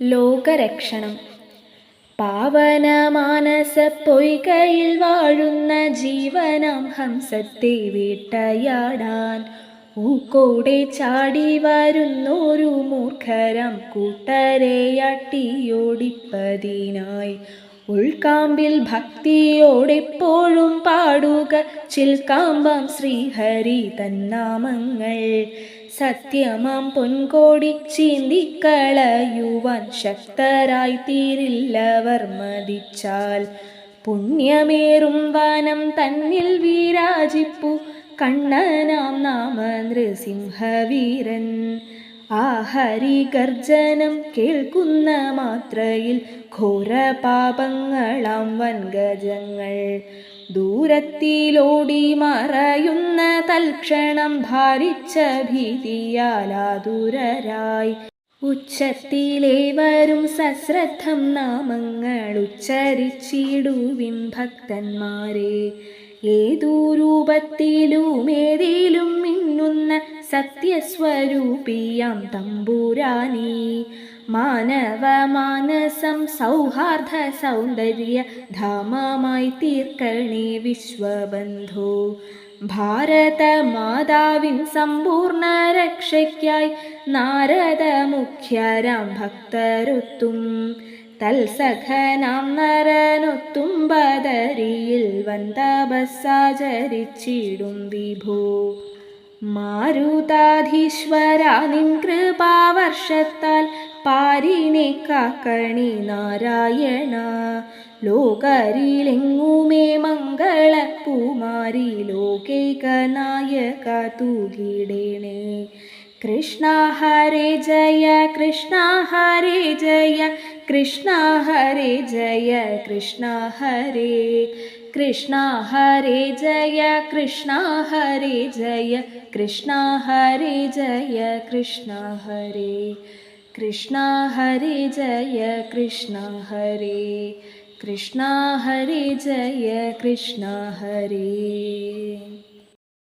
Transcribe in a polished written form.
ലോകരക്ഷണം. പാവനമാനസ പൊയ്കയിൽ വാഴുന്ന ജീവനാം ഹംസത്തെ വേട്ടയാടാൻ ഊക്കോടെ ചാടി വരുന്നൊരു മൂർഖരാം കൂട്ടരെയാട്ടിയോടിപ്പതിനായി ഉൾക്കാമ്പിൽ ഭക്തിയോടെപ്പോഴും പാടുക ചിൽക്കാമ്പാം ശ്രീഹരി തന്നാമങ്ങൾ. സത്യമാം പൊൻകോടി ചീന്തിക്കളയുവാൻ ശക്തരായി തീരില്ലവർ മതിച്ചാൽ. പുണ്യമേറും വനം തന്നിൽ വിരാജിപ്പു കണ്ണനാം നാമ നൃസിംഹവീരൻ. ആ ഹരിഗർജനം കേൾക്കുന്ന മാത്രയിൽ ഘോരപാപങ്ങളാം വൻഗജങ്ങൾ ദൂരത്തിലോടി മറയുന്ന തൽക്ഷണം ഭാരിച്ച ഭീതിയാലാതുരരായി ഉച്ചത്തിലേവരും സശ്രദ്ധം നാമങ്ങൾ ഉച്ചരിച്ചിടുവിൻ ഭക്തന്മാരെ. ഏതു രൂപത്തിലുമേതിലും മിന്നുന്ന സത്യസ്വരൂപിയാം തമ്പുരാനേ. മാനവ മാനസം സൗഹാർദ്ദ സൗന്ദര്യ ധാമമായി തീർക്കണേ വിശ്വബന്ധോ. ഭാരത മാതാവിൻ സമ്പൂർണ്ണ രക്ഷയ്ക്കായി നാരദ മുഖ്യരാം ഭക്തരൊത്തും തൽസഖനാം നരനൊത്തും ബദരിയിൽ വന്തപസ്സാചരിച്ചിടും വിഭോ. മാരുതാധീശ്വര നിൻ കൃപാവർഷത്താൽ പാരിനെ കാക്കണി നാരായണ. ലോകരിലെങ്ങുമേ മംഗളപ്പൂമാരി ലോകൈക നായക തൂകിടേണേ. കൃഷ്ണ ഹരേ ജയ കൃഷ്ണ ഹരേ ജയ കൃഷ്ണ ഹരേ ജയ കൃഷ്ണ ഹരേ. കൃഷ്ണ ഹരേ ജയ കൃഷ്ണ ഹരേ ജയ കൃഷ്ണ ഹരേ ജയ കൃഷ്ണ ഹരേ. കൃഷ്ണ ഹരേ ജയ കൃഷ്ണ ഹരേ. കൃഷ്ണ ഹരേ ജയ കൃഷ്ണ ഹരേ.